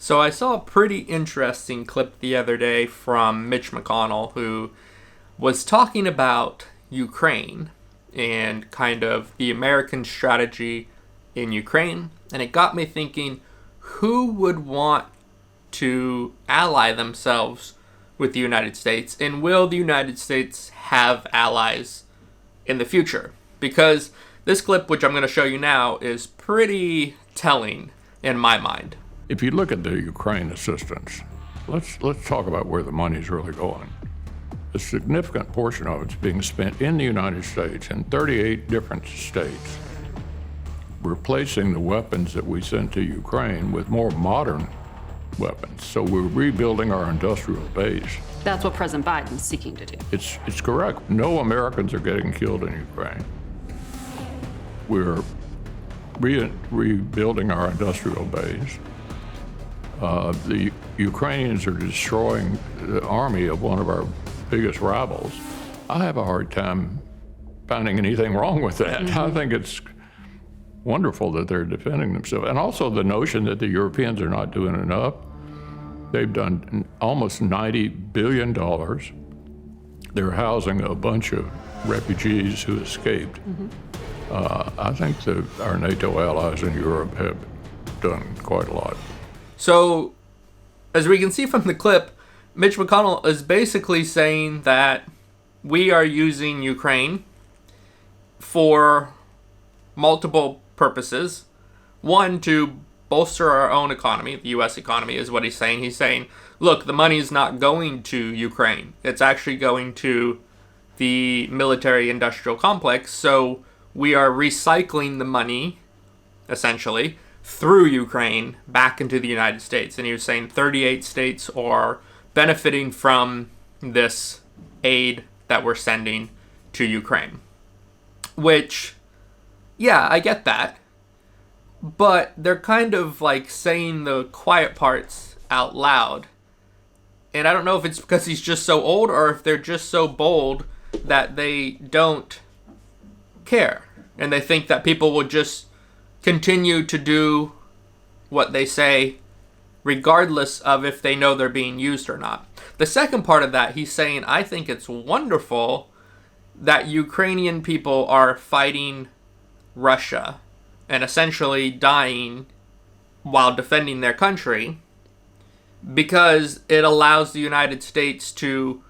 So I saw a pretty interesting clip the other day from Mitch McConnell, who was talking about Ukraine and kind of the American strategy in Ukraine. And it got me thinking, who would want to ally themselves with the United States? And will the United States have allies in the future? Because this clip, which I'm going to show you now, is pretty telling in my mind. If you look at the Ukraine assistance, let's talk about where the money's really going. A significant portion of it's being spent in the United States, in 38 different states, replacing the weapons that we send to Ukraine with more modern weapons. So we're rebuilding our industrial base. That's what President Biden's seeking to do. It's correct. No Americans are getting killed in Ukraine. We're rebuilding our industrial base. The Ukrainians are destroying the army of one of our biggest rivals. I have a hard time finding anything wrong with that. I think it's wonderful that they're defending themselves. And also the notion that the Europeans are not doing enough. They've done almost $90 billion. They're housing a bunch of refugees who escaped. I think that our NATO allies in Europe have done quite a lot. So, as we can see from the clip, Mitch McConnell is basically saying that we are using Ukraine for multiple purposes. One, to bolster our own economy. The U.S. economy is what he's saying. He's saying, look, the money is not going to Ukraine. It's actually going to the military-industrial complex. So we are recycling the money, essentially, through Ukraine back into the United States. And he was saying 38 states are benefiting from this aid that we're sending to Ukraine. Which, yeah, I get that. But they're kind of like saying the quiet parts out loud. And I don't know if it's because he's just so old or if they're just so bold that they don't care. And they think that people will just continue to do what they say regardless of if they know they're being used or not. The second part of that, he's saying, I think it's wonderful that Ukrainian people are fighting Russia and essentially dying while defending their country because it allows the United States to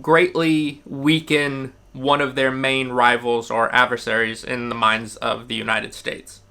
greatly weaken one of their main rivals or adversaries in the minds of the United States.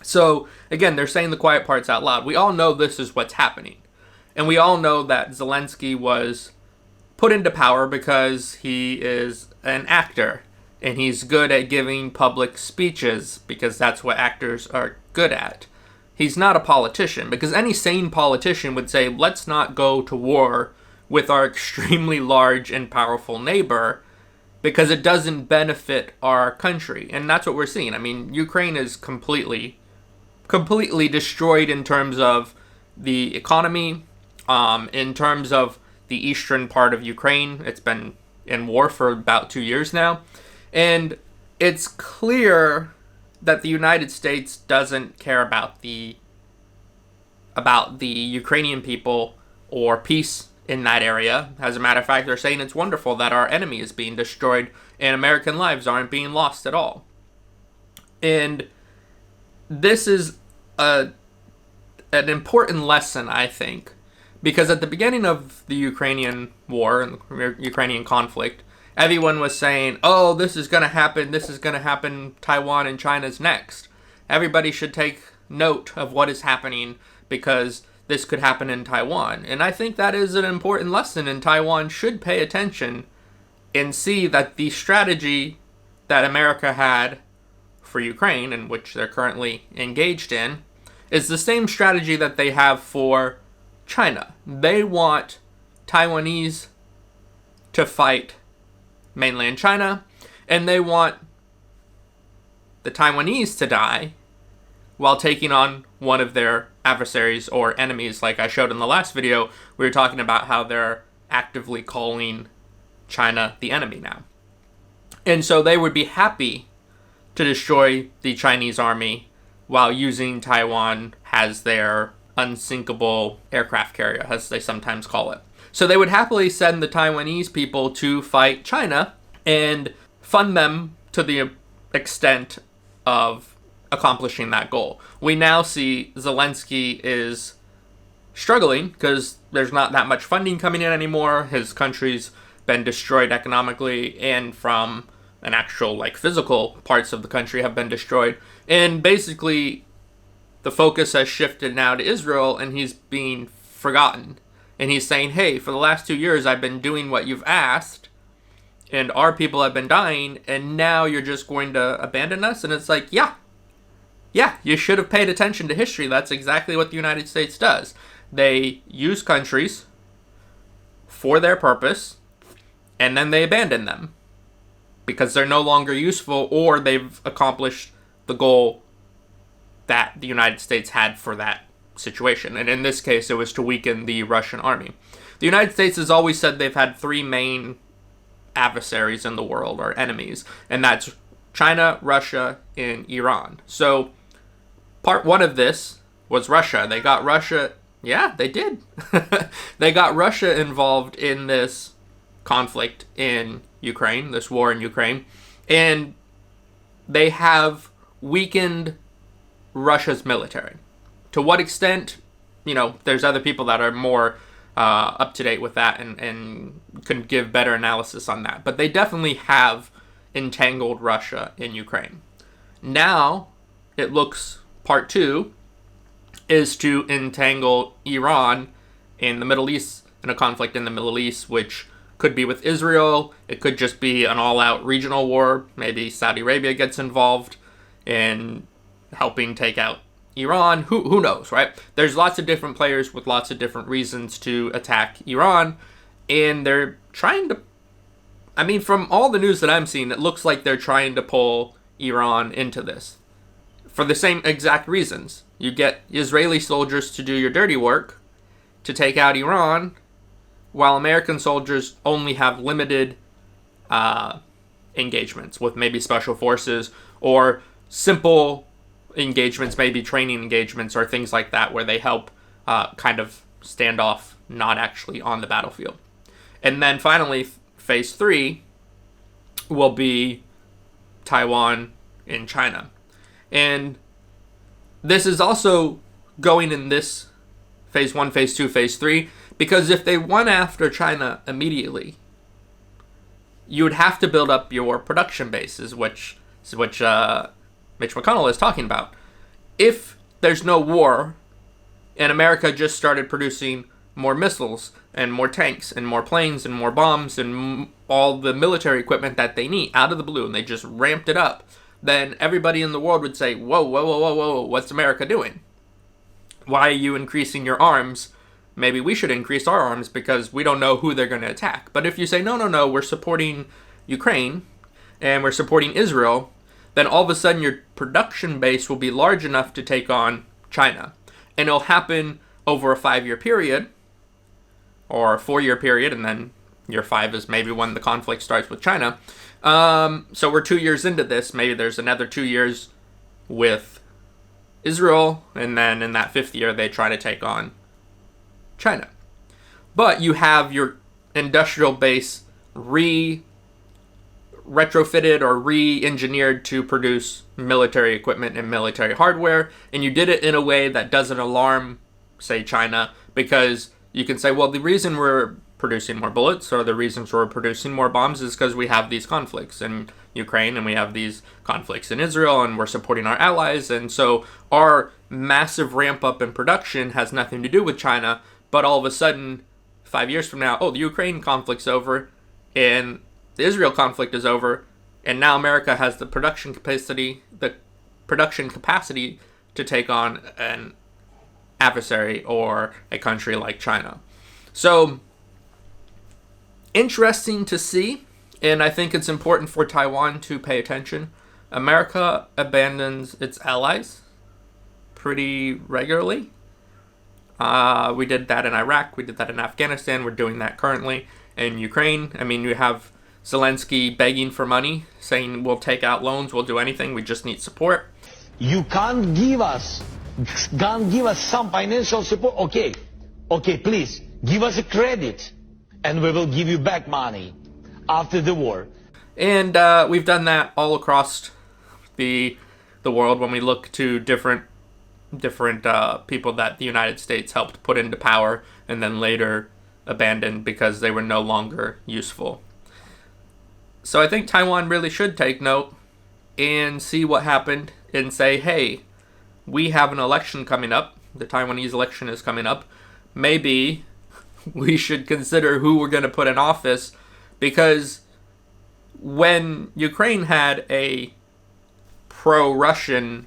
So, again, they're saying the quiet parts out loud. We all know this is what's happening. And we all know that Zelensky was put into power because he is an actor. And he's good at giving public speeches because that's what actors are good at. He's not a politician because any sane politician would say, let's not go to war with our extremely large and powerful neighbor because it doesn't benefit our country. And that's what we're seeing. I mean, Ukraine is completely destroyed in terms of the economy, in terms of the eastern part of Ukraine. It's been in war for about 2 years now. And it's clear that the United States doesn't care about the Ukrainian people or peace in that area. As a matter of fact, they're saying it's wonderful that our enemy is being destroyed and American lives aren't being lost at all. And this is an important lesson, I think, because at the beginning of the Ukrainian war and the Ukrainian conflict, everyone was saying, oh, this is going to happen, Taiwan and China's next. Everybody should take note of what is happening because this could happen in Taiwan. And I think that is an important lesson, and Taiwan should pay attention and see that the strategy that America had for Ukraine, and which they're currently engaged in, is the same strategy that they have for China. They want Taiwanese to fight mainland China, and they want the Taiwanese to die while taking on one of their adversaries or enemies. Like I showed in the last video, we were talking about how they're actively calling China the enemy now. And so they would be happy to destroy the Chinese army while using Taiwan as their unsinkable aircraft carrier, as they sometimes call it. So they would happily send the Taiwanese people to fight China and fund them to the extent of accomplishing that goal. We now see Zelensky is struggling because there's not that much funding coming in anymore. His country's been destroyed economically, and from an actual physical parts of the country have been destroyed. And basically the focus has shifted now to Israel, and he's being forgotten. And he's saying, hey, for the last 2 years I've been doing what you've asked, and our people have been dying, and now you're just going to abandon us? And it's like, yeah, you should have paid attention to history. That's exactly what the United States does. They use countries for their purpose, and then they abandon them because they're no longer useful, or they've accomplished the goal that the United States had for that situation. And in this case, it was to weaken the Russian army. The United States has always said they've had three main adversaries in the world, or enemies, and that's China, Russia, and Iran. So part one of this was Russia. They got Russia, yeah, they did. They got Russia involved in this conflict in Ukraine, this war in Ukraine, and they have weakened Russia's military. To what extent, there's other people that are more up to date with that and can give better analysis on that. But they definitely have entangled Russia in Ukraine. Now, it looks part two is to entangle Iran in the Middle East, in a conflict in the Middle East, which could be with Israel. It could just be an all-out regional war. Maybe Saudi Arabia gets involved in helping take out Iran. Who knows, right? There's lots of different players with lots of different reasons to attack Iran, and they're trying to, from all the news that I'm seeing, it looks like they're trying to pull Iran into this for the same exact reasons. You get Israeli soldiers to do your dirty work to take out Iran, while American soldiers only have limited engagements with maybe special forces, or simple engagements, maybe training engagements or things like that, where they help kind of stand off, not actually on the battlefield. And then finally, phase 3 will be Taiwan and China. And this is also going in this phase 1, phase 2, phase 3, because if they went after China immediately, you would have to build up your production bases, which Mitch McConnell is talking about. If there's no war, and America just started producing more missiles and more tanks and more planes and more bombs and all the military equipment that they need out of the blue, and they just ramped it up, then everybody in the world would say, whoa, what's America doing? Why are you increasing your arms? Maybe we should increase our arms because we don't know who they're going to attack. But if you say, no, we're supporting Ukraine and we're supporting Israel, then all of a sudden your production base will be large enough to take on China. And it'll happen over a 5-year period, or a 4-year period, and then year 5 is maybe when the conflict starts with China. So we're 2 years into this. Maybe there's another 2 years with Israel, and then in that 5th year they try to take on China. But you have your industrial base retrofitted or re-engineered to produce military equipment and military hardware, and you did it in a way that doesn't alarm, say, China, because you can say, well, the reason we're producing more bullets, or the reasons we're producing more bombs, is because we have these conflicts in Ukraine and we have these conflicts in Israel, and we're supporting our allies, and so our massive ramp up in production has nothing to do with China. But all of a sudden, 5 years from now, the Ukraine conflict's over, and the Israel conflict is over, and now America has the production capacity to take on an adversary or a country like China. So, interesting to see, and I think it's important for Taiwan to pay attention. America abandons its allies pretty regularly. We did that in Iraq, we did that in Afghanistan, we're doing that currently in Ukraine. You have Zelensky begging for money, saying we'll take out loans, we'll do anything, we just need support. You can't give us gonna give us some financial support. Okay, please give us a credit, and we will give you back money after the war. And we've done that all across the world when we look to different people that the United States helped put into power and then later abandoned because they were no longer useful. So I think Taiwan really should take note and see what happened and say, hey, we have an election coming up. The Taiwanese election is coming up. Maybe we should consider who we're going to put in office, because when Ukraine had a pro-Russian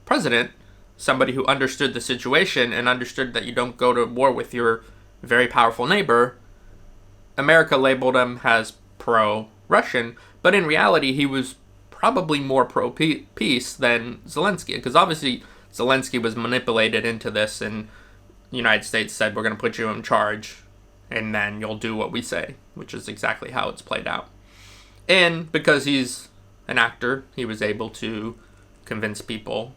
president, somebody who understood the situation and understood that you don't go to war with your very powerful neighbor, America labeled him as pro-Russian, but in reality he was probably more pro-peace than Zelensky, because obviously Zelensky was manipulated into this, and the United States said, we're going to put you in charge and then you'll do what we say, which is exactly how it's played out. And because he's an actor, he was able to convince people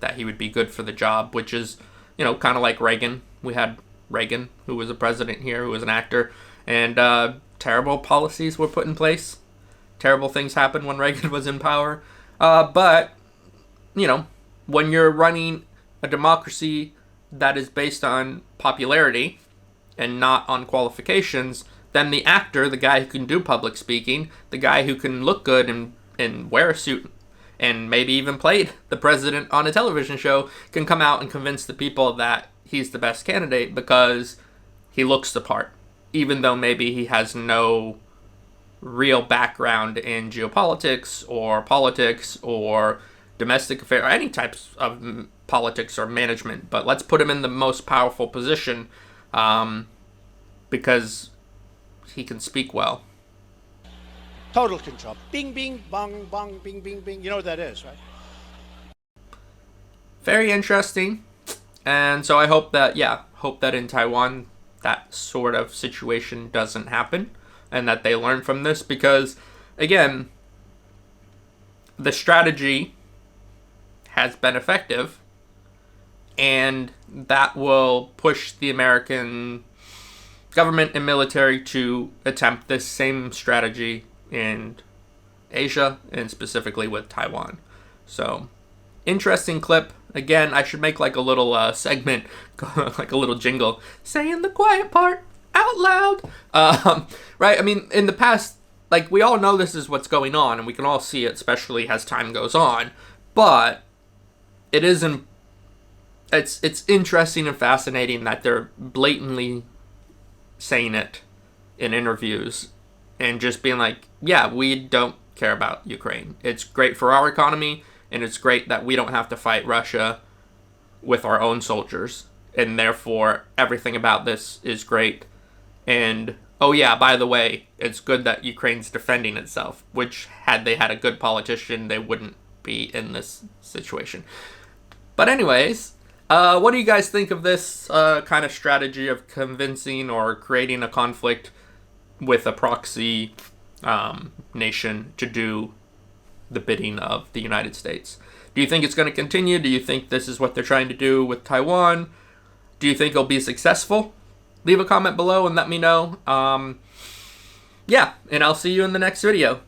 that he would be good for the job, which is, kind of like Reagan. We had Reagan, who was a president here, who was an actor, and terrible policies were put in place. Terrible things happened when Reagan was in power. But, when you're running a democracy that is based on popularity and not on qualifications, then the actor, the guy who can do public speaking, the guy who can look good and wear a suit and maybe even played the president on a television show, can come out and convince the people that he's the best candidate because he looks the part, even though maybe he has no real background in geopolitics or politics or domestic affairs or any types of politics or management. But let's put him in the most powerful position because he can speak well. Total control. Bing, bing, bong, bong, bing, bing, bing. You know what that is, right? Very interesting. And so I hope that in Taiwan that sort of situation doesn't happen and that they learn from this, because, again, the strategy has been effective and that will push the American government and military to attempt this same strategy in Asia and specifically with Taiwan. So, interesting clip. Again, I should make like a little segment, like a little jingle, saying the quiet part out loud. Right? I mean, in the past, like, we all know this is what's going on, and we can all see it, especially as time goes on. But it isn't. It's interesting and fascinating that they're blatantly saying it in interviews and just being like, yeah, we don't care about Ukraine. It's great for our economy, and it's great that we don't have to fight Russia with our own soldiers, and therefore everything about this is great. And, oh yeah, by the way, it's good that Ukraine's defending itself, which had they had a good politician, they wouldn't be in this situation. But anyways, what do you guys think of this kind of strategy of convincing or creating a conflict with a proxy nation to do the bidding of the United States? Do you think it's going to continue? Do you think this is what they're trying to do with Taiwan? Do you think it'll be successful? Leave a comment below and let me know. Yeah, and I'll see you in the next video.